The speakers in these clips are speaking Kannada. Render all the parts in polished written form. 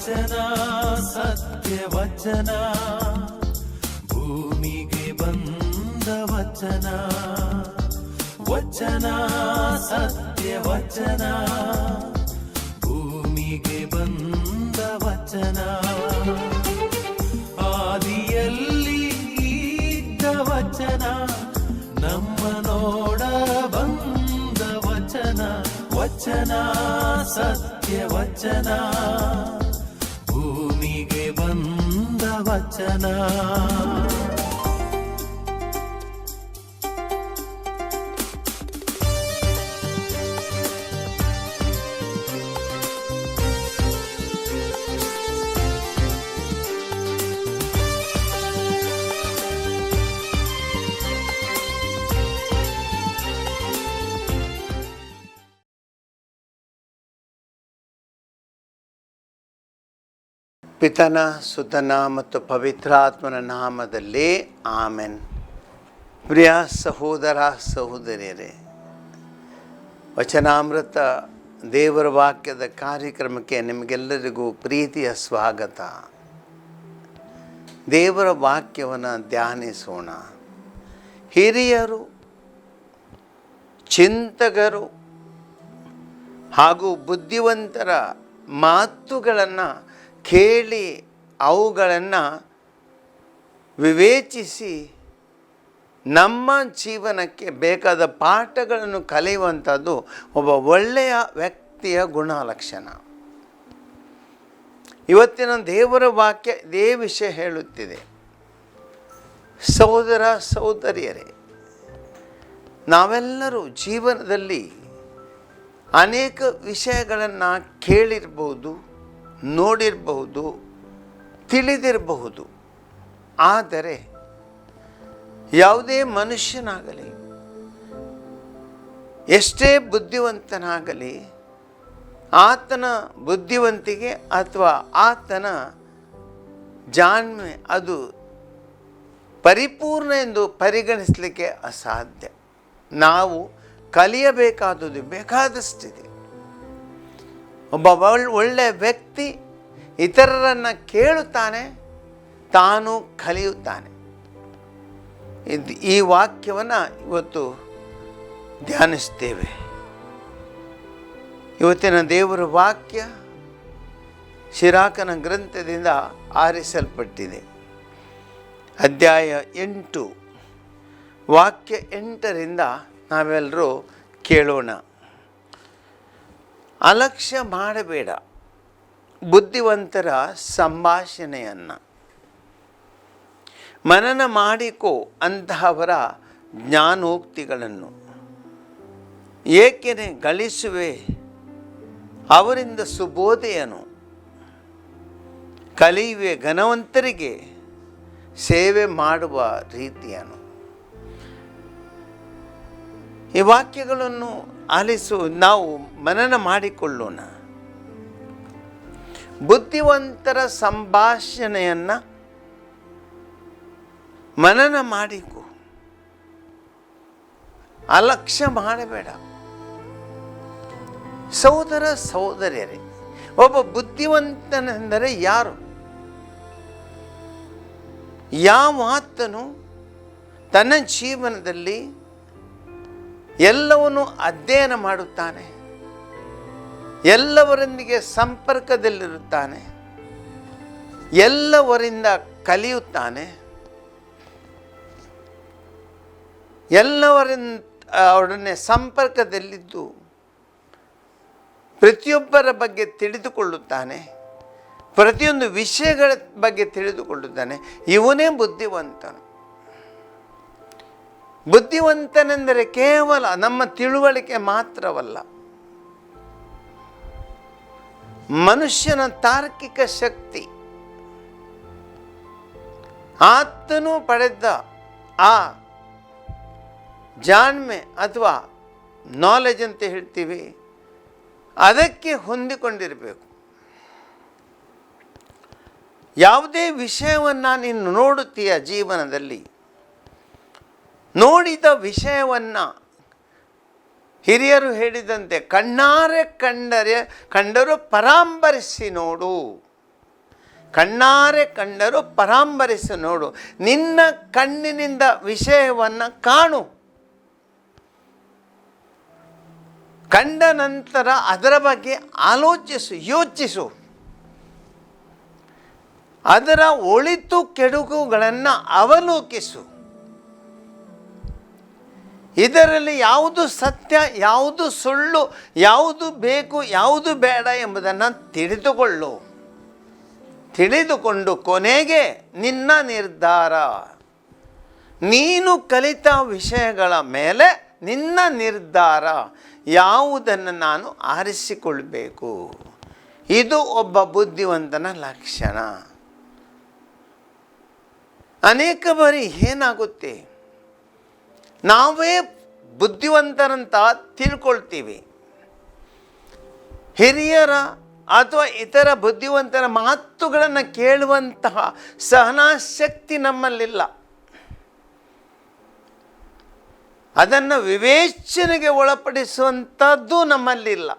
ವಚನ ಸತ್ಯ ವಚನ ಭೂಮಿಗೆ ಬಂದ ವಚನ ವಚನ ಸತ್ಯ ವಚನ ಭೂಮಿಗೆ ಬಂದ ವಚನ ಆದಿಯಲ್ಲಿ ಇದ್ದ ವಚನ ನಮ್ಮ ನೋಡ ಬಂದ ವಚನ ವಚನ ಸತ್ಯ ವಚನ ಭೂಮಿಗೆ ಬಂದ ವಚನ ಪಿತನ ಸುತನ ಮತ್ತು ಪವಿತ್ರಾತ್ಮನ ನಾಮದಲ್ಲಿ ಆಮೆನ್. ಪ್ರಿಯ ಸಹೋದರ ಸಹೋದರಿಯರೇ, ವಚನಾಮೃತ ದೇವರ ವಾಕ್ಯದ ಕಾರ್ಯಕ್ರಮಕ್ಕೆ ನಿಮಗೆಲ್ಲರಿಗೂ ಪ್ರೀತಿಯ ಸ್ವಾಗತ. ದೇವರ ವಾಕ್ಯವನ್ನು ಧ್ಯಾನಿಸೋಣ. ಹಿರಿಯರು, ಚಿಂತಕರು ಹಾಗೂ ಬುದ್ಧಿವಂತರ ಮಾತುಗಳನ್ನು ಕೇಳಿ ಅವುಗಳನ್ನು ವಿವೇಚಿಸಿ ನಮ್ಮ ಜೀವನಕ್ಕೆ ಬೇಕಾದ ಪಾಠಗಳನ್ನು ಕಲಿಯುವಂಥದ್ದು ಒಬ್ಬ ಒಳ್ಳೆಯ ವ್ಯಕ್ತಿಯ ಗುಣಲಕ್ಷಣ. ಇವತ್ತಿನ ದೇವರ ವಾಕ್ಯ ಇದೇ ವಿಷಯ ಹೇಳುತ್ತಿದೆ. ಸಹೋದರ ಸಹೋದರಿಯರೇ, ನಾವೆಲ್ಲರೂ ಜೀವನದಲ್ಲಿ ಅನೇಕ ವಿಷಯಗಳನ್ನು ಕೇಳಿರ್ಬೋದು, ನೋಡಿರಬಹುದು, ತಿಳಿದಿರಬಹುದು. ಆದರೆ ಯಾವುದೇ ಮನುಷ್ಯನಾಗಲಿ, ಎಷ್ಟೇ ಬುದ್ಧಿವಂತನಾಗಲಿ, ಆತನ ಬುದ್ಧಿವಂತಿಕೆ ಅಥವಾ ಆತನ ಜಾಣ್ಮೆ ಅದು ಪರಿಪೂರ್ಣ ಎಂದು ಪರಿಗಣಿಸಲಿಕ್ಕೆ ಅಸಾಧ್ಯ. ನಾವು ಕಲಿಯಬೇಕಾದುದು ಬೇಕಾದಷ್ಟಿದೆ. ಒಬ್ಬ ಒಳ್ಳೆಯ ವ್ಯಕ್ತಿ ಇತರರನ್ನು ಕೇಳುತ್ತಾನೆ, ತಾನು ಕಲಿಯುತ್ತಾನೆ. ಈ ವಾಕ್ಯವನ್ನು ಇವತ್ತು ಧ್ಯಾನಿಸ್ತೇವೆ. ಇವತ್ತಿನ ದೇವರ ವಾಕ್ಯ ಶಿರಾಕನ ಗ್ರಂಥದಿಂದ ಆರಿಸಲ್ಪಟ್ಟಿದೆ. ಅಧ್ಯಾಯ 8 ವಾಕ್ಯ 8ರಿಂದ ನಾವೆಲ್ಲರೂ ಕೇಳೋಣ. ಅಲಕ್ಷ್ಯ ಮಾಡಬೇಡ ಬುದ್ಧಿವಂತರ ಸಂಭಾಷಣೆಯನ್ನು, ಮನನ ಮಾಡಿಕೋ ಅಂತಹವರ ಜ್ಞಾನೋಕ್ತಿಗಳನ್ನು. ಏಕೆಂದರೆ ಗಳಿಸುವೆ ಅವರಿಂದ ಸುಬೋಧೆಯನು, ಕಲಿಯುವೆ ಘನವಂತರಿಗೆ ಸೇವೆ ಮಾಡುವ ರೀತಿಯನು. ಈ ವಾಕ್ಯಗಳನ್ನು ಆಲಿಸು, ನಾವು ಮನನ ಮಾಡಿಕೊಳ್ಳೋಣ. ಬುದ್ಧಿವಂತರ ಸಂಭಾಷಣೆಯನ್ನು ಮನನ ಮಾಡಿಕೊ, ಅಲಕ್ಷ್ಯ ಮಾಡಬೇಡ. ಸಹೋದರ ಸಹೋದರಿಯರೇ, ಒಬ್ಬ ಬುದ್ಧಿವಂತನೆಂದರೆ ಯಾರು? ಯಾವಾತನು ತನ್ನ ಜೀವನದಲ್ಲಿ ಎಲ್ಲವನ್ನು ಅಧ್ಯಯನ ಮಾಡುತ್ತಾನೆ, ಎಲ್ಲವರೊಂದಿಗೆ ಸಂಪರ್ಕದಲ್ಲಿರುತ್ತಾನೆ, ಎಲ್ಲವರಿಂದ ಕಲಿಯುತ್ತಾನೆ, ಅವರನ್ನೇ ಸಂಪರ್ಕದಲ್ಲಿದ್ದು ಪ್ರತಿಯೊಬ್ಬರ ಬಗ್ಗೆ ತಿಳಿದುಕೊಳ್ಳುತ್ತಾನೆ, ಪ್ರತಿಯೊಂದು ವಿಷಯಗಳ ಬಗ್ಗೆ ತಿಳಿದುಕೊಳ್ಳುತ್ತಾನೆ. ಇವನೇ ಬುದ್ಧಿವಂತನು. ಬುದ್ಧಿವಂತನೆಂದರೆ ಕೇವಲ ನಮ್ಮ ತಿಳುವಳಿಕೆ ಮಾತ್ರವಲ್ಲ, ಮನುಷ್ಯನ ತಾರ್ಕಿಕ ಶಕ್ತಿ. ಆತನು ಪಡೆದ ಆ ಜಾಣ್ಮೆ ಅಥವಾ ನಾಲೆಜ್ ಅಂತ ಹೇಳ್ತೀವಿ, ಅದಕ್ಕೆ ಹೊಂದಿಕೊಂಡಿರಬೇಕು. ಯಾವುದೇ ವಿಷಯವನ್ನು ನೀನು ನೋಡುತ್ತೀಯ ಜೀವನದಲ್ಲಿ, ನೋಡಿದ ವಿಷಯವನ್ನು ಹಿರಿಯರು ಹೇಳಿದಂತೆ ಕಣ್ಣಾರೆ ಕಂಡರೂ ಪರಾಂಬರಿಸಿ ನೋಡು. ಕಣ್ಣಾರೆ ಕಂಡರೂ ಪರಾಂಬರಿಸು ನೋಡು. ನಿನ್ನ ಕಣ್ಣಿನಿಂದ ವಿಷಯವನ್ನು ಕಾಣು. ಕಂಡ ನಂತರ ಅದರ ಬಗ್ಗೆ ಆಲೋಚಿಸು, ಯೋಚಿಸು. ಅದರ ಒಳಿತು ಕೆಡುಕುಗಳನ್ನು ಅವಲೋಕಿಸು. ಇದರಲ್ಲಿ ಯಾವುದು ಸತ್ಯ, ಯಾವುದು ಸುಳ್ಳು, ಯಾವುದು ಬೇಕು, ಯಾವುದು ಬೇಡ ಎಂಬುದನ್ನು ತಿಳಿದುಕೊಂಡು ಕೊನೆಗೆ ನಿನ್ನ ನಿರ್ಧಾರ, ನೀನು ಕಲಿತ ವಿಷಯಗಳ ಮೇಲೆ ನಿನ್ನ ನಿರ್ಧಾರ ಯಾವುದನ್ನು ನಾನು ಆರಿಸಿಕೊಳ್ಬೇಕು. ಇದು ಒಬ್ಬ ಬುದ್ಧಿವಂತನ ಲಕ್ಷಣ. ಅನೇಕ ಬಾರಿ ಏನಾಗುತ್ತೆ, ನಾವೇ ಬುದ್ಧಿವಂತರಂತ ತಿಳ್ಕೊಳ್ತೀವಿ. ಹಿರಿಯರ ಅಥವಾ ಇತರ ಬುದ್ಧಿವಂತರ ಮಾತುಗಳನ್ನು ಕೇಳುವಂತಹ ಸಹನಾಶಕ್ತಿ ನಮ್ಮಲ್ಲಿಲ್ಲ. ಅದನ್ನು ವಿವೇಚನೆಗೆ ಒಳಪಡಿಸುವಂಥದ್ದು ನಮ್ಮಲ್ಲಿಲ್ಲ.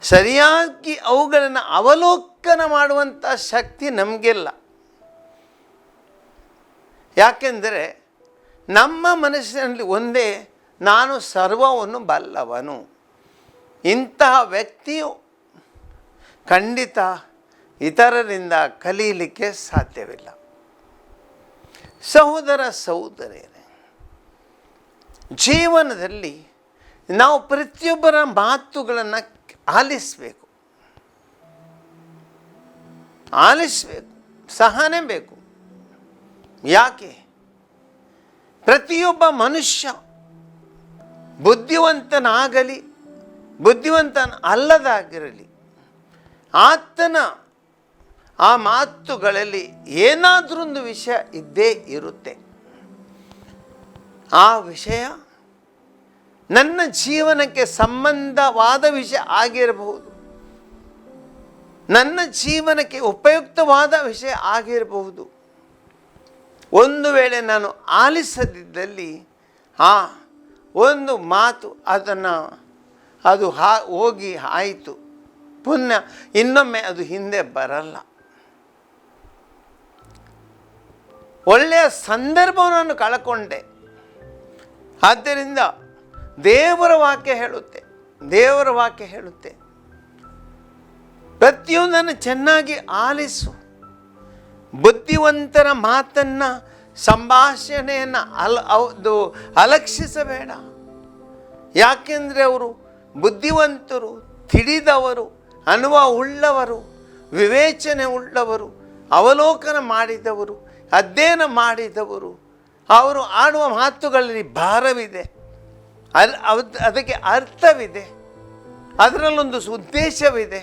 ಸರಿಯಾಗಿ ಅವುಗಳನ್ನು ಅವಲೋಕನ ಮಾಡುವಂಥ ಶಕ್ತಿ ನಮಗಿಲ್ಲ. ಯಾಕೆಂದರೆ ನಮ್ಮ ಮನಸ್ಸಿನಲ್ಲಿ ಒಂದೇ, ನಾನು ಸರ್ವವನ್ನು ಬಲ್ಲವನು. ಇಂತಹ ವ್ಯಕ್ತಿಯು ಖಂಡಿತ ಇತರರಿಂದ ಕಲಿಯಲಿಕ್ಕೆ ಸಾಧ್ಯವಿಲ್ಲ. ಸಹೋದರ ಸಹೋದರಿಯರೇ, ಜೀವನದಲ್ಲಿ ನಾವು ಪ್ರತಿಯೊಬ್ಬರ ಮಾತುಗಳನ್ನು ಆಲಿಸಬೇಕು, ಸಹನೆ ಬೇಕು. ಯಾಕೆ? ಪ್ರತಿಯೊಬ್ಬ ಮನುಷ್ಯ ಬುದ್ಧಿವಂತನಾಗಲಿ ಬುದ್ಧಿವಂತನ ಅಲ್ಲದಾಗಿರಲಿ, ಆತನ ಆ ಮಾತುಗಳಲ್ಲಿ ಏನಾದರೂ ಒಂದು ವಿಷಯ ಇದ್ದೇ ಇರುತ್ತೆ. ಆ ವಿಷಯ ನನ್ನ ಜೀವನಕ್ಕೆ ಸಂಬಂಧವಾದ ವಿಷಯ ಆಗಿರಬಹುದು, ನನ್ನ ಜೀವನಕ್ಕೆ ಉಪಯುಕ್ತವಾದ ವಿಷಯ ಆಗಿರಬಹುದು. ಒಂದು ವೇಳೆ ನಾನು ಆಲಿಸದಿದ್ದಲ್ಲಿ ಆ ಒಂದು ಮಾತು ಅದು ಹೋಗಿ ಆಯಿತು, ಪುನಃ ಇನ್ನೊಮ್ಮೆ ಅದು ಹಿಂದೆ ಬರಲ್ಲ. ಒಳ್ಳೆಯ ಸಂದರ್ಭವನ್ನು ಕಳ್ಕೊಂಡೆ. ಆದ್ದರಿಂದ ದೇವರ ವಾಕ್ಯ ಹೇಳುತ್ತೆ, ಪ್ರತಿಯೊಂದನ್ನು ಚೆನ್ನಾಗಿ ಆಲಿಸು. ಬುದ್ಧಿವಂತರ ಮಾತನ್ನು, ಸಂಭಾಷಣೆಯನ್ನು ಅಲಕ್ಷಿಸಬೇಡ. ಯಾಕೆಂದರೆ ಅವರು ಬುದ್ಧಿವಂತರು, ತಿಳಿದವರು, ಅನುಭವ ಉಳ್ಳವರು, ವಿವೇಚನೆ ಉಳ್ಳವರು, ಅವಲೋಕನ ಮಾಡಿದವರು, ಅಧ್ಯಯನ ಮಾಡಿದವರು. ಅವರು ಆಡುವ ಮಾತುಗಳಲ್ಲಿ ಭಾರವಿದೆ, ಅದಕ್ಕೆ ಅರ್ಥವಿದೆ, ಅದರಲ್ಲೊಂದು ಉದ್ದೇಶವಿದೆ.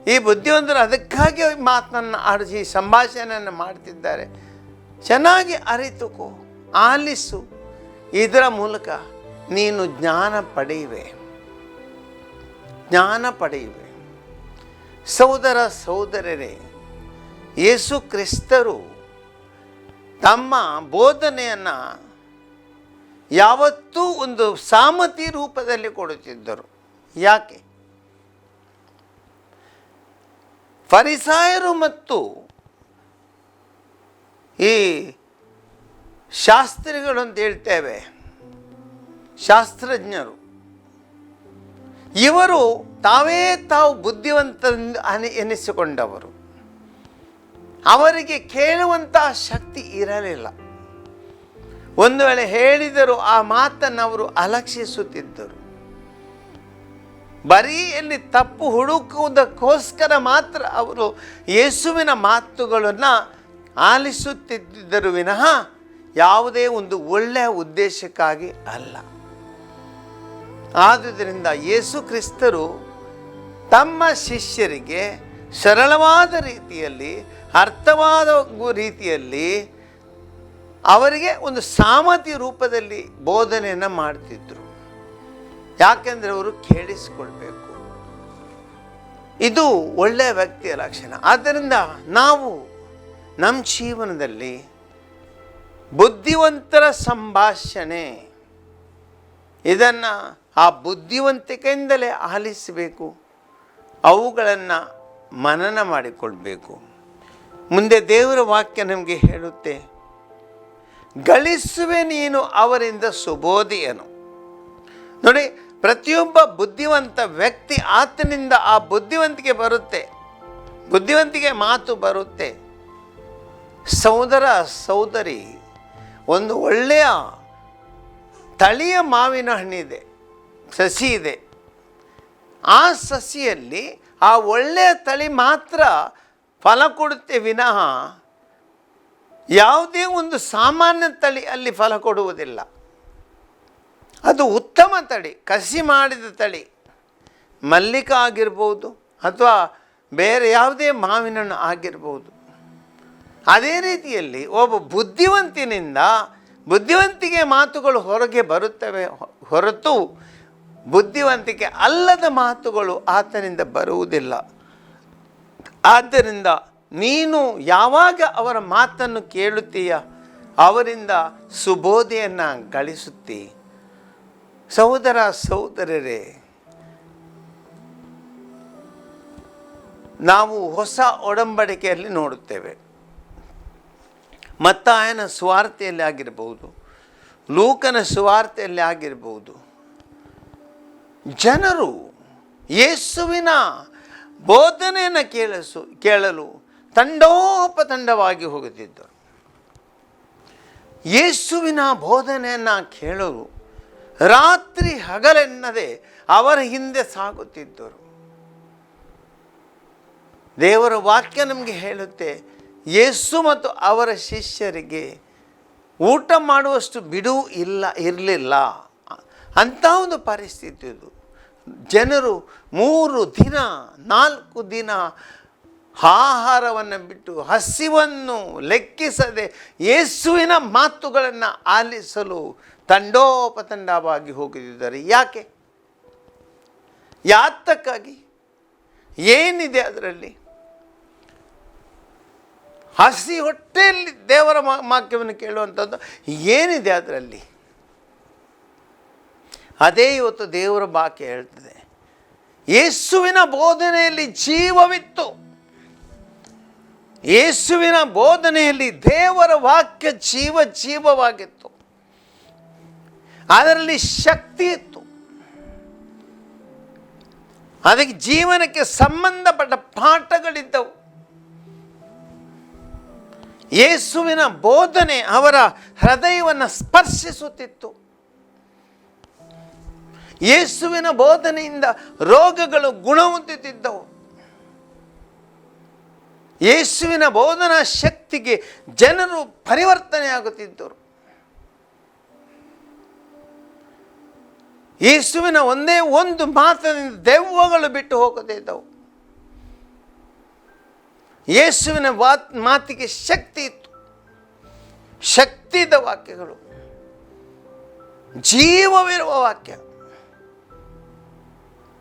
ಈ ಬುದ್ಧಿವಂತರು ಅದಕ್ಕಾಗಿ ಮಾತನ್ನು ಆಡಿಸಿ ಸಂಭಾಷಣೆಯನ್ನು ಮಾಡ್ತಿದ್ದಾರೆ. ಚೆನ್ನಾಗಿ ಅರಿತುಕೋ, ಆಲಿಸು. ಇದರ ಮೂಲಕ ನೀನು ಜ್ಞಾನ ಪಡೆಯುವೆ. ಸಹೋದರ ಸಹೋದರರೇ, ಯೇಸು ಕ್ರಿಸ್ತರು ತಮ್ಮ ಬೋಧನೆಯನ್ನು ಯಾವತ್ತೂ ಒಂದು ಸಾಮತಿ ರೂಪದಲ್ಲಿ ಕೊಡುತ್ತಿದ್ದರು. ಯಾಕೆ? ಫರಿಸಾಯರು ಮತ್ತು ಈ ಶಾಸ್ತ್ರಿಗಳು ಅಂತ ಹೇಳ್ತೇವೆ, ಶಾಸ್ತ್ರಜ್ಞರು, ಇವರು ತಾವು ಬುದ್ಧಿವಂತರೆಂದು ಎನಿಸಿಕೊಂಡವರು. ಅವರಿಗೆ ಕೇಳುವಂತಹ ಶಕ್ತಿ ಇರಲಿಲ್ಲ. ಒಂದು ವೇಳೆ ಹೇಳಿದರೂ ಆ ಮಾತನ್ನು ಅವರು ಅಲಕ್ಷಿಸುತ್ತಿದ್ದರು. ಬರೀ ಎಲ್ಲಿ ತಪ್ಪು ಹುಡುಕುವುದಕ್ಕೋಸ್ಕರ ಮಾತ್ರ ಅವರು ಯೇಸುವಿನ ಮಾತುಗಳನ್ನು ಆಲಿಸುತ್ತಿದ್ದರು ವಿನಃ ಯಾವುದೇ ಒಂದು ಒಳ್ಳೆಯ ಉದ್ದೇಶಕ್ಕಾಗಿ ಅಲ್ಲ. ಆದುದರಿಂದ ಯೇಸು ಕ್ರಿಸ್ತರು ತಮ್ಮ ಶಿಷ್ಯರಿಗೆ ಸರಳವಾದ ರೀತಿಯಲ್ಲಿ, ಅರ್ಥವಾದ ರೀತಿಯಲ್ಲಿ ಅವರಿಗೆ ಒಂದು ಸಾಮರ್ಥ್ಯ ರೂಪದಲ್ಲಿ ಬೋಧನೆಯನ್ನು ಮಾಡ್ತಿದ್ರು. ಯಾಕೆಂದರೆ ಅವರು ಕೇಳಿಸಿಕೊಳ್ಬೇಕು. ಇದು ಒಳ್ಳೆಯ ವ್ಯಕ್ತಿಯ ಲಕ್ಷಣ. ಆದ್ದರಿಂದ ನಾವು ನಮ್ಮ ಜೀವನದಲ್ಲಿ ಬುದ್ಧಿವಂತರ ಸಂಭಾಷಣೆ, ಇದನ್ನು ಆ ಬುದ್ಧಿವಂತಿಕೆಯಿಂದಲೇ ಆಲಿಸಬೇಕು. ಅವುಗಳನ್ನು ಮನನ ಮಾಡಿಕೊಳ್ಬೇಕು. ಮುಂದೆ ದೇವರ ವಾಕ್ಯ ನಮಗೆ ಹೇಳುತ್ತೆ, ಗಳಿಸುವೆ ನೀನು ಅವರಿಂದ ಸುಬೋಧಿಯನು. ನೋಡಿ, ಪ್ರತಿಯೊಬ್ಬ ಬುದ್ಧಿವಂತ ವ್ಯಕ್ತಿ ಆತನಿಂದ ಆ ಬುದ್ಧಿವಂತಿಕೆ ಬರುತ್ತೆ, ಬುದ್ಧಿವಂತಿಕೆ ಮಾತು ಬರುತ್ತೆ. ಸಹೋದರ ಸಹೋದರಿ, ಒಂದು ಒಳ್ಳೆಯ ತಳಿಯ ಮಾವಿನ ಹಣ್ಣಿದೆ, ಸಸಿ ಇದೆ. ಆ ಸಸಿಯಲ್ಲಿ ಆ ಒಳ್ಳೆಯ ತಳಿ ಮಾತ್ರ ಫಲ ಕೊಡುತ್ತೆ ವಿನಃ ಯಾವುದೇ ಒಂದು ಸಾಮಾನ್ಯ ತಳಿ ಅಲ್ಲಿ ಫಲ ಕೊಡುವುದಿಲ್ಲ. ಅದು ಉತ್ತಮ ತಳಿ, ಕಸಿ ಮಾಡಿದ ತಳಿ, ಮಲ್ಲಿಕ ಆಗಿರ್ಬೋದು ಅಥವಾ ಬೇರೆ ಯಾವುದೇ ಮಾವಿನ ಹಣ್ಣು ಆಗಿರ್ಬೋದು. ಅದೇ ರೀತಿಯಲ್ಲಿ ಒಬ್ಬ ಬುದ್ಧಿವಂತಿನಿಂದ ಬುದ್ಧಿವಂತಿಕೆ ಮಾತುಗಳು ಹೊರಗೆ ಬರುತ್ತವೆ ಹೊರತು ಬುದ್ಧಿವಂತಿಕೆ ಅಲ್ಲದ ಮಾತುಗಳು ಆತನಿಂದ ಬರುವುದಿಲ್ಲ. ಆದ್ದರಿಂದ ನೀನು ಯಾವಾಗ ಅವರ ಮಾತನ್ನು ಕೇಳುತ್ತೀಯ, ಅವರಿಂದ ಸುಬೋಧೆಯನ್ನು ಗಳಿಸುತ್ತೀ. ಸಹೋದರ ಸಹೋದರರೇ, ನಾವು ಹೊಸ ಒಡಂಬಡಿಕೆಯಲ್ಲಿ ನೋಡುತ್ತೇವೆ. ಮತ್ತಾಯನ ಸುವಾರ್ತೆಯಲ್ಲಿ ಆಗಿರಬಹುದು, ಲೂಕನ ಸುವಾರ್ತೆಯಲ್ಲಿ ಆಗಿರಬಹುದು, ಜನರು ಯೇಸುವಿನ ಬೋಧನೆಯನ್ನು ಕೇಳಲು ತಂಡೋಪತಂಡವಾಗಿ ಹೋಗುತ್ತಿದ್ದರು. ಯೇಸುವಿನ ಬೋಧನೆಯನ್ನು ಕೇಳಲು ರಾತ್ರಿ ಹಗಲೆನ್ನದೆ ಅವರ ಹಿಂದೆ ಸಾಗುತ್ತಿದ್ದರು. ದೇವರ ವಾಕ್ಯ ನಮಗೆ ಹೇಳುತ್ತೆ, ಯೇಸು ಮತ್ತು ಅವರ ಶಿಷ್ಯರಿಗೆ ಊಟ ಮಾಡುವಷ್ಟು ಬಿಡುವು ಇರಲಿಲ್ಲ. ಅಂಥ ಒಂದು ಪರಿಸ್ಥಿತಿ ಇದು. ಜನರು 3 ದಿನ 4 ದಿನ ಆಹಾರವನ್ನು ಬಿಟ್ಟು ಹಸಿವನ್ನು ಲೆಕ್ಕಿಸದೆ ಯೇಸುವಿನ ಮಾತುಗಳನ್ನು ಆಲಿಸಲು ತಂಡೋಪತಂಡವಾಗಿ ಹೋಗುತ್ತಿದ್ದಾರೆ. ಯಾಕೆ? ಯಾತಕ್ಕಾಗಿ? ಏನಿದೆ ಅದರಲ್ಲಿ? ಹಸಿ ಹೊಟ್ಟೆಯಲ್ಲಿ ದೇವರ ವಾಕ್ಯವನ್ನು ಕೇಳುವಂಥದ್ದು ಏನಿದೆ ಅದರಲ್ಲಿ? ಅದೇ ಇವತ್ತು ದೇವರ ವಾಕ್ಯ ಹೇಳ್ತದೆ. ಯೇಸುವಿನ ಬೋಧನೆಯಲ್ಲಿ ಜೀವವಿತ್ತು. ಯೇಸುವಿನ ಬೋಧನೆಯಲ್ಲಿ ದೇವರ ವಾಕ್ಯ ಜೀವವಾಗಿತ್ತು. ಅದರಲ್ಲಿ ಶಕ್ತಿ ಇತ್ತು. ಅದಕ್ಕೆ ಜೀವನಕ್ಕೆ ಸಂಬಂಧಪಟ್ಟ ಪಾಠಗಳಿದ್ದವು. ಯೇಸುವಿನ ಬೋಧನೆ ಅವರ ಹೃದಯವನ್ನು ಸ್ಪರ್ಶಿಸುತ್ತಿತ್ತು. ಯೇಸುವಿನ ಬೋಧನೆಯಿಂದ ರೋಗಗಳು ಗುಣಹೊಂದುತ್ತಿದ್ದವು. ಯೇಸುವಿನ ಬೋಧನಾ ಶಕ್ತಿಗೆ ಜನರು ಪರಿವರ್ತನೆಯಾಗುತ್ತಿದ್ದರು. ಯೇಸುವಿನ ಒಂದೇ ಒಂದು ಮಾತಿನಿಂದ ದೆವ್ವಗಳು ಬಿಟ್ಟು ಹೋಗುತ್ತಿದ್ದವು. ಯೇಸುವಿನ ಮಾತಿಗೆ ಶಕ್ತಿ ಇತ್ತು. ಶಕ್ತಿದ ವಾಕ್ಯಗಳು, ಜೀವವಿರುವ ವಾಕ್ಯ.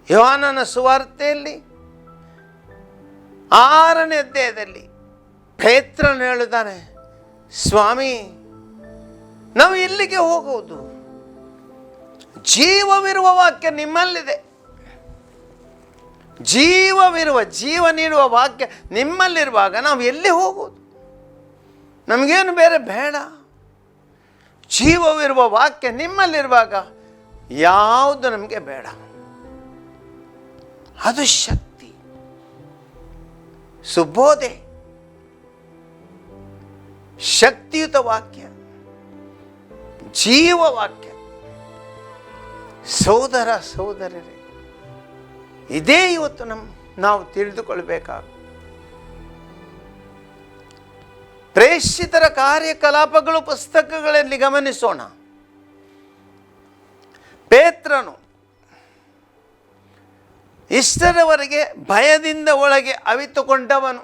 ಯೋಹಾನನ ಸುವಾರ್ತೆಯಲ್ಲಿ 6ನೇ ಅಧ್ಯಾಯದಲ್ಲಿ ಪೇತ್ರನು ಹೇಳಿದ್ದಾನೆ, ಸ್ವಾಮಿ, ನಾವು ಎಲ್ಲಿಗೆ ಹೋಗುವುದು? ಜೀವವಿರುವ ವಾಕ್ಯ ನಿಮ್ಮಲ್ಲಿದೆ. ಜೀವ ನೀಡುವ ವಾಕ್ಯ ನಿಮ್ಮಲ್ಲಿರುವಾಗ ನಾವು ಎಲ್ಲಿ ಹೋಗುವುದು? ನಮಗೇನು ಬೇರೆ ಬೇಡ. ಜೀವವಿರುವ ವಾಕ್ಯ ನಿಮ್ಮಲ್ಲಿರುವಾಗ ಯಾವುದು ನಮಗೆ ಬೇಡ. ಅದು ಶಕ್ತಿ, ಸುಬೋಧೆ, ಶಕ್ತಿಯುತ ವಾಕ್ಯ, ಜೀವ ವಾಕ್ಯ. ಸಹೋದರ ಸಹೋದರರೇ, ಇದೇ ಇವತ್ತು ನಾವು ತಿಳಿದುಕೊಳ್ಬೇಕಾಗ. ಪ್ರೇಷಿತರ ಕಾರ್ಯಕಲಾಪಗಳು ಪುಸ್ತಕಗಳಲ್ಲಿ ಗಮನಿಸೋಣ. ಪೇತ್ರನು ಇಷ್ಟರವರೆಗೆ ಭಯದಿಂದ ಒಳಗೆ ಅವಿತುಕೊಂಡವನು.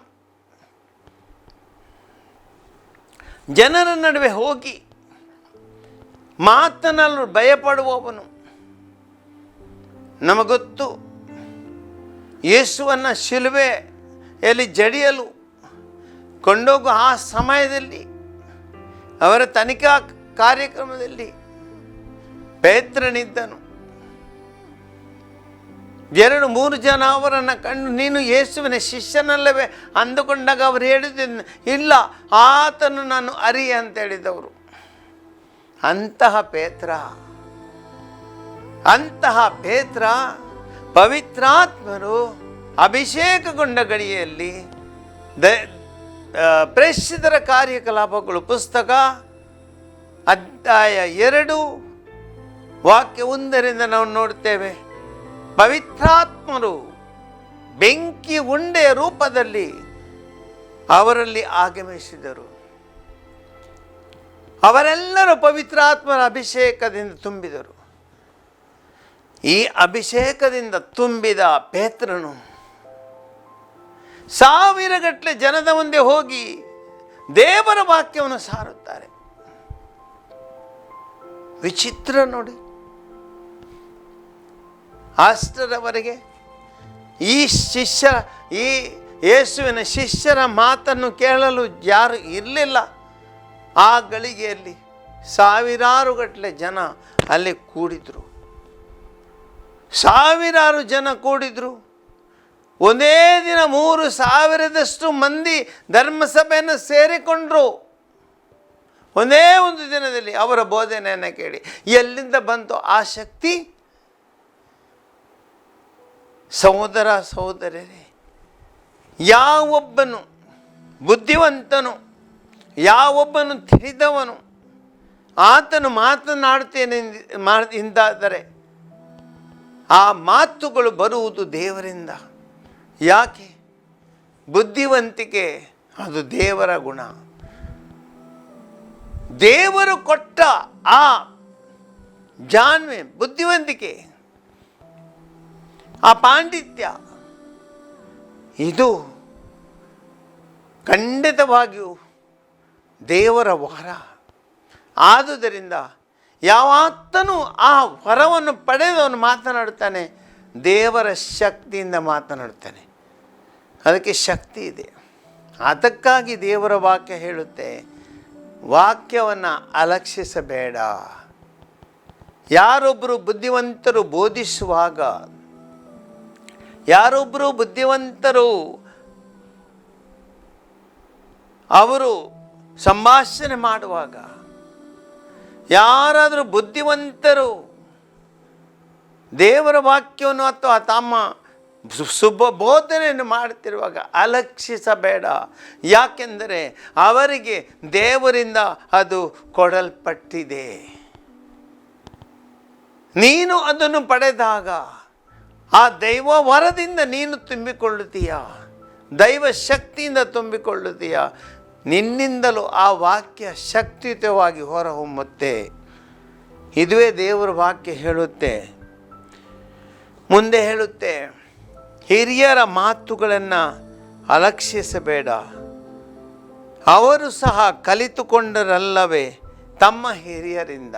ಜನರ ನಡುವೆ ಹೋಗಿ ಮಾತನಾಡಲು ಭಯಪಡುವವನು. ನಮಗೊತ್ತು, ಯೇಸುವನ್ನು ಶಿಲುಬೆಯಲ್ಲಿ ಜಡಿಯಲು ಕೊಂಡೋಗುವ ಆ ಸಮಯದಲ್ಲಿ, ಅವರ ತನಿಖಾ ಕಾರ್ಯಕ್ರಮದಲ್ಲಿ ಪೇತ್ರನಿದ್ದನು. 2-3 ಜನ ಅವರನ್ನು ಕಂಡು ನೀನು ಯೇಸುವಿನ ಶಿಷ್ಯನಲ್ಲವೇ ಅಂದುಕೊಂಡಾಗ ಅವರು ಹೇಳಿದ ಇಲ್ಲ, ಆತನು ನಾನು ಅರಿಯ ಅಂತ ಹೇಳಿದವರು. ಅಂತಹ ಪೇತ್ರ ಪವಿತ್ರಾತ್ಮರು ಅಭಿಷೇಕಗೊಂಡ ಗಡಿಯಲ್ಲಿ ಪ್ರೇಷಿತರ ಕಾರ್ಯಕಲಾಪಗಳು ಪುಸ್ತಕ ಅಧ್ಯಾಯ 2 ವಾಕ್ಯ 1 ನಾವು ನೋಡ್ತೇವೆ. ಪವಿತ್ರಾತ್ಮರು ಬೆಂಕಿ ಉಂಡೆಯ ರೂಪದಲ್ಲಿ ಅವರಲ್ಲಿ ಆಗಮಿಸಿದರು. ಅವರೆಲ್ಲರೂ ಪವಿತ್ರಾತ್ಮರ ಅಭಿಷೇಕದಿಂದ ತುಂಬಿದರು. ಈ ಅಭಿಷೇಕದಿಂದ ತುಂಬಿದ ಪೇತ್ರನು 1000 ಗಟ್ಟಲೆ ಜನದ ಮುಂದೆ ಹೋಗಿ ದೇವರ ವಾಕ್ಯವನ್ನು ಸಾರುತ್ತಾರೆ. ವಿಚಿತ್ರ ನೋಡಿ, ಅಷ್ಟರವರೆಗೆ ಈ ಯೇಸುವಿನ ಶಿಷ್ಯರ ಮಾತನ್ನು ಕೇಳಲು ಯಾರು ಇರಲಿಲ್ಲ. ಆ ಗಳಿಗೆಯಲ್ಲಿ 1000 ಗಟ್ಟಲೆ ಜನ ಅಲ್ಲಿ ಕೂಡಿದ್ರು. 1000 ಜನ ಕೂಡಿದ್ರು. ಒಂದೇ ದಿನ 3000ದಷ್ಟು ಮಂದಿ ಧರ್ಮಸಭೆಯನ್ನು ಸೇರಿಕೊಂಡ್ರು. ಒಂದೇ ಒಂದು ದಿನದಲ್ಲಿ ಅವರ ಬೋಧನೆಯನ್ನು ಕೇಳಿ. ಎಲ್ಲಿಂದ ಬಂತು ಆ ಶಕ್ತಿ? ಸಹೋದರ ಸಹೋದರರೇ, ಯಾವೊಬ್ಬನು ಬುದ್ಧಿವಂತನು, ಯಾವೊಬ್ಬನು ತಿಳಿದವನು ಆತನು ಮಾತನಾಡುತ್ತೇನೆ ಎಂದಾದರೆ ಆ ಮಾತುಗಳು ಬರುವುದು ದೇವರಿಂದ. ಯಾಕೆ? ಬುದ್ಧಿವಂತಿಕೆ ಅದು ದೇವರ ಗುಣ. ದೇವರು ಕೊಟ್ಟ ಆ ಜಾಣ್ಮೆ, ಬುದ್ಧಿವಂತಿಕೆ, ಆ ಪಾಂಡಿತ್ಯ, ಇದು ಖಂಡಿತವಾಗಿಯೂ ದೇವರ ವರ. ಆದುದರಿಂದ ಯಾವತ್ತೂ ಆ ವರವನ್ನು ಪಡೆದವನು ಮಾತನಾಡುತ್ತಾನೆ, ದೇವರ ಶಕ್ತಿಯಿಂದ ಮಾತನಾಡುತ್ತಾನೆ. ಅದಕ್ಕೆ ಶಕ್ತಿ ಇದೆ. ಅದಕ್ಕಾಗಿ ದೇವರ ವಾಕ್ಯ ಹೇಳುತ್ತೆ, ವಾಕ್ಯವನ್ನು ಅಲಕ್ಷಿಸಬೇಡ. ಯಾರೊಬ್ಬರು ಬುದ್ಧಿವಂತರು ಬೋಧಿಸುವಾಗ, ಯಾರೊಬ್ಬರು ಬುದ್ಧಿವಂತರು ಅವರು ಸಂಭಾಷಣೆ ಮಾಡುವಾಗ, ಯಾರಾದರೂ ಬುದ್ಧಿವಂತರು ದೇವರ ವಾಕ್ಯವನ್ನು ಅಥವಾ ತಮ್ಮ ಶುಭ ಬೋಧನೆಯನ್ನು ಮಾಡುತ್ತಿರುವಾಗ ಅಲಕ್ಷಿಸಬೇಡ. ಯಾಕೆಂದರೆ ಅವರಿಗೆ ದೇವರಿಂದ ಅದು ಕೊಡಲ್ಪಟ್ಟಿದೆ. ನೀನು ಅದನ್ನು ಪಡೆದಾಗ ಆ ದೈವ ವರದಿಂದ ನೀನು ತುಂಬಿಕೊಳ್ಳುತ್ತೀಯ, ದೈವ ಶಕ್ತಿಯಿಂದ ತುಂಬಿಕೊಳ್ಳುತ್ತೀಯ. ನಿನ್ನಿಂದಲೂ ಆ ವಾಕ್ಯ ಶಕ್ತಿಯುತವಾಗಿ ಹೊರಹೊಮ್ಮುತ್ತೆ. ಇದುವೇ ದೇವರ ವಾಕ್ಯ ಹೇಳುತ್ತೆ. ಮುಂದೆ ಹೇಳುತ್ತೆ, ಹಿರಿಯರ ಮಾತುಗಳನ್ನು ಅಲಕ್ಷಿಸಬೇಡ, ಅವರು ಸಹ ಕಲಿತುಕೊಂಡರಲ್ಲವೇ ತಮ್ಮ ಹಿರಿಯರಿಂದ.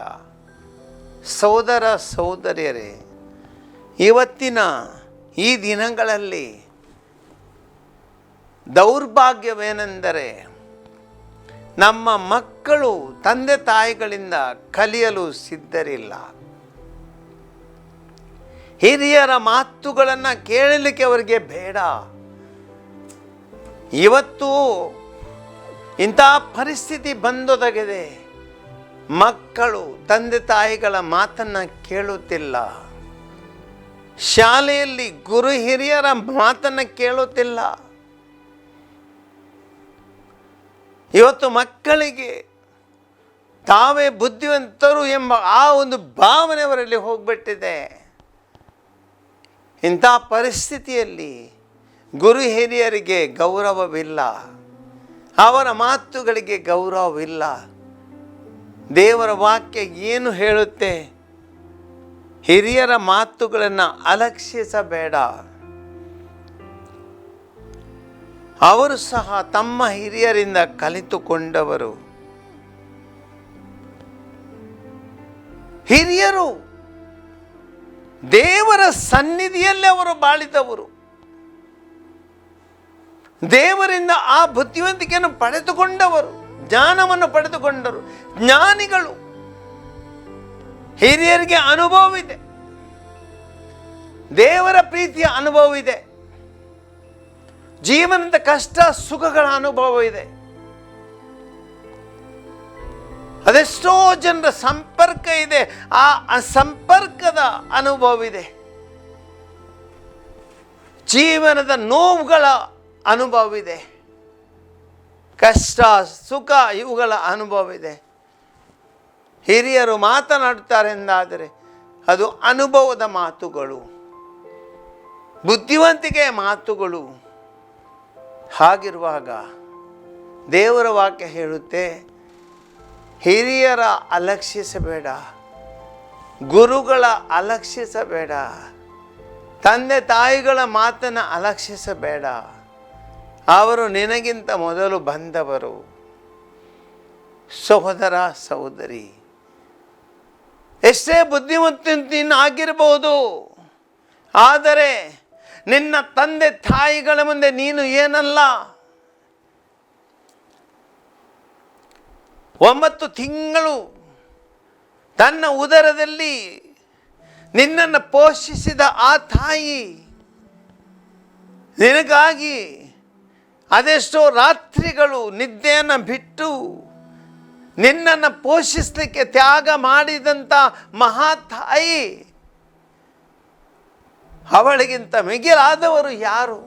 ಸೋದರ ಸೋದರಿಯರೇ, ಇವತ್ತಿನ ಈ ದಿನಗಳಲ್ಲಿ ದೌರ್ಭಾಗ್ಯವೇನೆಂದರೆ ನಮ್ಮ ಮಕ್ಕಳು ತಂದೆ ತಾಯಿಗಳಿಂದ ಕಲಿಯಲು ಸಿದ್ಧರಿಲ್ಲ. ಹಿರಿಯರ ಮಾತುಗಳನ್ನು ಕೇಳಲಿಕ್ಕೆ ಅವರಿಗೆ ಬೇಡ. ಇವತ್ತು ಇಂಥ ಪರಿಸ್ಥಿತಿ ಬಂದೊದಗಿದೆ. ಮಕ್ಕಳು ತಂದೆ ತಾಯಿಗಳ ಮಾತನ್ನು ಕೇಳುತ್ತಿಲ್ಲ. ಶಾಲೆಯಲ್ಲಿ ಗುರು ಹಿರಿಯರ ಮಾತನ್ನು ಕೇಳುತ್ತಿಲ್ಲ. ಇವತ್ತು ಮಕ್ಕಳಿಗೆ ತಾವೇ ಬುದ್ಧಿವಂತರು ಎಂಬ ಆ ಒಂದು ಭಾವನೆ ಅವರಲ್ಲಿ ಹೋಗ್ಬಿಟ್ಟಿದೆ. ಇಂಥ ಪರಿಸ್ಥಿತಿಯಲ್ಲಿ ಗುರು ಹಿರಿಯರಿಗೆ ಗೌರವವಿಲ್ಲ, ಅವರ ಮಾತುಗಳಿಗೆ ಗೌರವವಿಲ್ಲ. ದೇವರ ವಾಕ್ಯ ಏನು ಹೇಳುತ್ತೆ? ಹಿರಿಯರ ಮಾತುಗಳನ್ನು ಅಲಕ್ಷಿಸಬೇಡ, ಅವರು ಸಹ ತಮ್ಮ ಹಿರಿಯರಿಂದ ಕಲಿತುಕೊಂಡವರು. ಹಿರಿಯರು ದೇವರ ಸನ್ನಿಧಿಯಲ್ಲಿ ಅವರು ಬಾಳಿದವರು. ದೇವರಿಂದ ಆ ಬುದ್ಧಿವಂತಿಕೆಯನ್ನು ಪಡೆದುಕೊಂಡವರು, ಜ್ಞಾನವನ್ನು ಪಡೆದುಕೊಂಡರು. ಜ್ಞಾನಿಗಳು. ಹಿರಿಯರಿಗೆ ಅನುಭವವಿದೆ. ದೇವರ ಪ್ರೀತಿಯ ಅನುಭವ ಇದೆ, ಜೀವನದ ಕಷ್ಟ ಸುಖಗಳ ಅನುಭವ ಇದೆ. ಅದೆಷ್ಟೋ ಜನರ ಸಂಪರ್ಕ ಇದೆ, ಆ ಸಂಪರ್ಕದ ಅನುಭವ ಇದೆ. ಜೀವನದ ನೋವುಗಳ ಅನುಭವ ಇದೆ, ಕಷ್ಟ ಸುಖ ಇವುಗಳ ಅನುಭವ ಇದೆ. ಹಿರಿಯರು ಮಾತನಾಡುತ್ತಾರೆ ಎಂದಾದರೆ ಅದು ಅನುಭವದ ಮಾತುಗಳು, ಬುದ್ಧಿವಂತಿಕೆಯ ಮಾತುಗಳು. ಹಾಗಿರುವಾಗ ದೇವರ ವಾಕ್ಯ ಹೇಳುತ್ತೆ, ಹಿರಿಯರ ಅಲಕ್ಷಿಸಬೇಡ, ಗುರುಗಳ ಅಲಕ್ಷಿಸಬೇಡ, ತಂದೆ ತಾಯಿಗಳ ಮಾತನ್ನು ಅಲಕ್ಷಿಸಬೇಡ. ಅವರು ನಿನಗಿಂತ ಮೊದಲು ಬಂದವರು. ಸಹೋದರ ಸಹೋದರಿ, ಎಷ್ಟೇ ಬುದ್ಧಿವಂತ ನೀನು ಆಗಿರಬಹುದು, ಆದರೆ ನಿನ್ನ ತಂದೆ ತಾಯಿಗಳ ಮುಂದೆ ನೀನು ಏನಲ್ಲ. 9 ತಿಂಗಳು ತನ್ನ ಉದರದಲ್ಲಿ ನಿನ್ನನ್ನು ಪೋಷಿಸಿದ ಆ ತಾಯಿ ನಿನಗಾಗಿ ಅದೆಷ್ಟೋ ರಾತ್ರಿಗಳು ನಿದ್ದೆಯನ್ನು ಬಿಟ್ಟು ನಿನ್ನನ್ನು ಪೋಷಿಸಲಿಕ್ಕೆ ತ್ಯಾಗ ಮಾಡಿದಂಥ ಮಹಾ ತಾಯಿ, ಅವಳಿಗಿಂತ ಮಿಗಿಲಾದವರು ಯಾರು?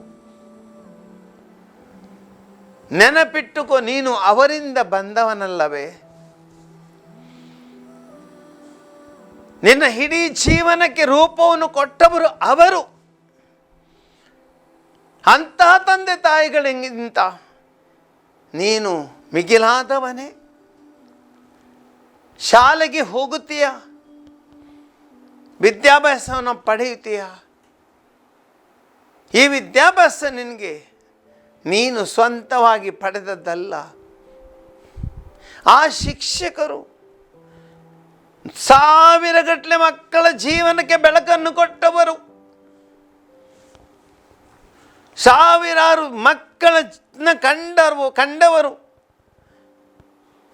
ನೆನಪಿಟ್ಟುಕೋ, ನೀನು ಅವರಿಂದ ಬಂದವನಲ್ಲವೇ? ನಿನ್ನ ಇಡೀ ಜೀವನಕ್ಕೆ ರೂಪವನ್ನು ಕೊಟ್ಟವರು ಅವರು. ಅಂತಹ ತಂದೆ ತಾಯಿಗಳಿಗಿಂತ ನೀನು ಮಿಗಿಲಾದವನೇ. ಶಾಲೆಗೆ ಹೋಗುತ್ತೀಯ, ವಿದ್ಯಾಭ್ಯಾಸವನ್ನು ಪಡೆಯುತ್ತೀಯ. ಈ ವಿದ್ಯಾಭ್ಯಾಸ ನಿನಗೆ ನೀನು ಸ್ವಂತವಾಗಿ ಪಡೆದದ್ದಲ್ಲ. ಆ ಶಿಕ್ಷಕರು ಸಾವಿರಗಟ್ಟಲೆ ಮಕ್ಕಳ ಜೀವನಕ್ಕೆ ಬೆಳಕನ್ನು ಕೊಟ್ಟವರು, ಸಾವಿರಾರು ಮಕ್ಕಳನ್ನ ಕಂಡವರು,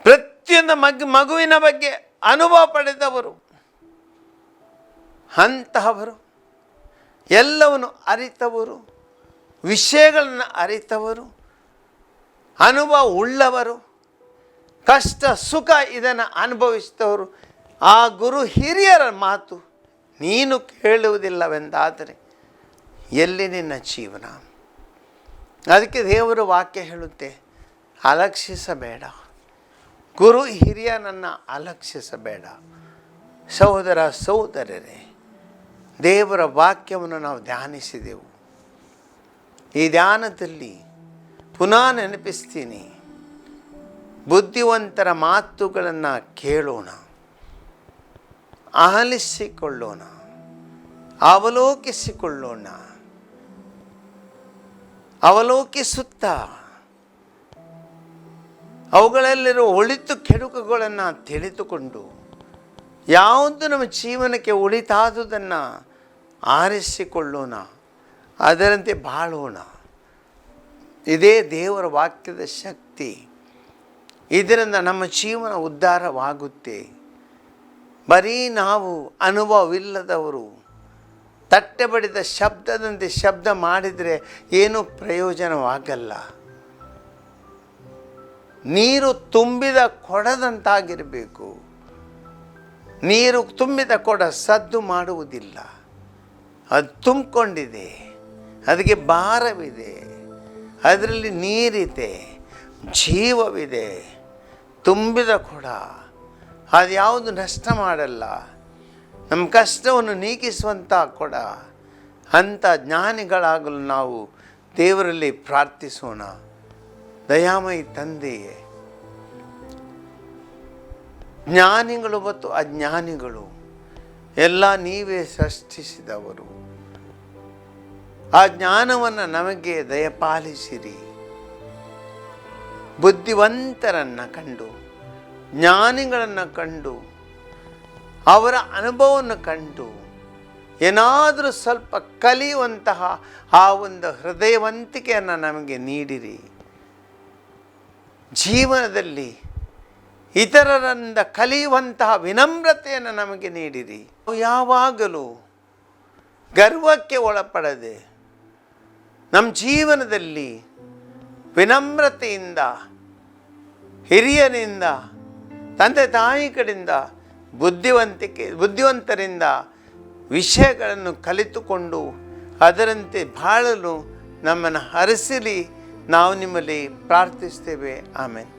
ಪ್ರತಿಯೊಂದು ಮಗುವಿನ ಬಗ್ಗೆ ಅನುಭವ ಪಡೆದವರು. ಅಂತಹವರು, ಎಲ್ಲವನ್ನು ಅರಿತವರು, ವಿಷಯಗಳನ್ನು ಅರಿತವರು, ಅನುಭವ ಉಳ್ಳವರು, ಕಷ್ಟ ಸುಖ ಇದನ್ನು ಅನುಭವಿಸಿದವರು. ಆ ಗುರು ಹಿರಿಯರ ಮಾತು ನೀನು ಕೇಳುವುದಿಲ್ಲವೆಂದಾದರೆ ಎಲ್ಲಿ ನಿನ್ನ ಜೀವನ? ಅದಕ್ಕೆ ದೇವರ ವಾಕ್ಯ ಹೇಳುತ್ತೆ, ಅಲಕ್ಷಿಸಬೇಡ, ಗುರು ಹಿರಿಯನನ್ನು ಅಲಕ್ಷಿಸಬೇಡ. ಸಹೋದರ ಸಹೋದರರೇ, ದೇವರ ವಾಕ್ಯವನ್ನು ನಾವು ಧ್ಯಾನಿಸಿದೆವು. ಈ ಧ್ಯಾನದಲ್ಲಿ ಪುನಃ ನೆನಪಿಸ್ತೀನಿ, ಬುದ್ಧಿವಂತರ ಮಾತುಗಳನ್ನು ಕೇಳೋಣ, ಆಲಿಸಿಕೊಳ್ಳೋಣ, ಅವಲೋಕಿಸಿಕೊಳ್ಳೋಣ. ಅವಲೋಕಿಸುತ್ತಾ ಅವುಗಳಲ್ಲಿರುವ ಒಳಿತು ಕೆಡುಕುಗಳನ್ನು ತಿಳಿದುಕೊಂಡು ಯಾವುದು ನಮ್ಮ ಜೀವನಕ್ಕೆ ಒಳಿತಾದುದನ್ನು ಆರಿಸಿಕೊಳ್ಳೋಣ, ಅದರಂತೆ ಬಾಳೋಣ. ಇದೇ ದೇವರ ವಾಕ್ಯದ ಶಕ್ತಿ. ಇದರಿಂದ ನಮ್ಮ ಜೀವನ ಉದ್ಧಾರವಾಗುತ್ತೆ. ಬರೀ ನಾವು ಅನುಭವವಿಲ್ಲದವರು ತಟ್ಟೆ ಬಡಿದ ಶಬ್ದದಂತೆ ಶಬ್ದ ಮಾಡಿದರೆ ಏನೂ ಪ್ರಯೋಜನವಾಗಲ್ಲ. ನೀರು ತುಂಬಿದ ಕೊಡದಂತಾಗಿರಬೇಕು. ನೀರು ತುಂಬಿದ ಕೊಡ ಸದ್ದು ಮಾಡುವುದಿಲ್ಲ, ಅದು ತುಂಬಿಕೊಂಡಿದೆ, ಅದಕ್ಕೆ ಭಾರವಿದೆ, ಅದರಲ್ಲಿ ನೀರಿದೆ, ಜೀವವಿದೆ. ತುಂಬಿದ ಕೊಡ ಅದು ಯಾವುದು ನಷ್ಟ ಮಾಡಲ್ಲ. ನಮ್ಮ ಕಷ್ಟವನ್ನು ನೀಗಿಸುವಂಥ ಕೊಡ. ಅಂಥ ಜ್ಞಾನಿಗಳಾಗಲು ನಾವು ದೇವರಲ್ಲಿ ಪ್ರಾರ್ಥಿಸೋಣ. ದಯಾಮಯಿ ತಂದೆಯೇ, ಜ್ಞಾನಿಗಳು ಮತ್ತು ಅಜ್ಞಾನಿಗಳು ಎಲ್ಲ ನೀವೇ ಸೃಷ್ಟಿಸಿದವರು. ಆ ಜ್ಞಾನವನ್ನು ನಮಗೆ ದಯಪಾಲಿಸಿರಿ. ಬುದ್ಧಿವಂತರನ್ನು ಕಂಡು, ಜ್ಞಾನಿಗಳನ್ನು ಕಂಡು, ಅವರ ಅನುಭವವನ್ನು ಕಂಡು ಏನಾದರೂ ಸ್ವಲ್ಪ ಕಲಿಯುವಂತಹ ಆ ಒಂದು ಹೃದಯವಂತಿಕೆಯನ್ನು ನಮಗೆ ನೀಡಿರಿ. ಜೀವನದಲ್ಲಿ ಇತರರಿಂದ ಕಲಿಯುವಂತಹ ವಿನಮ್ರತೆಯನ್ನು ನಮಗೆ ನೀಡಿರಿ. ಯಾವಾಗಲೂ ಗರ್ವಕ್ಕೆ ಒಳಪಡದೆ ನಮ್ಮ ಜೀವನದಲ್ಲಿ ವಿನಮ್ರತೆಯಿಂದ, ಹಿರಿಯರಿಂದ, ತಂದೆ ತಾಯಿ ಕಡೆಯಿಂದ, ಬುದ್ಧಿವಂತರಿಂದ ವಿಷಯಗಳನ್ನು ಕಲಿತುಕೊಂಡು ಅದರಂತೆ ಬಾಳಲು ನಮ್ಮನ್ನು ಹರಸಲಿ ನಾವು ನಿಮ್ಮಲ್ಲಿ ಪ್ರಾರ್ಥಿಸ್ತೇವೆ. ಆಮೇನ್.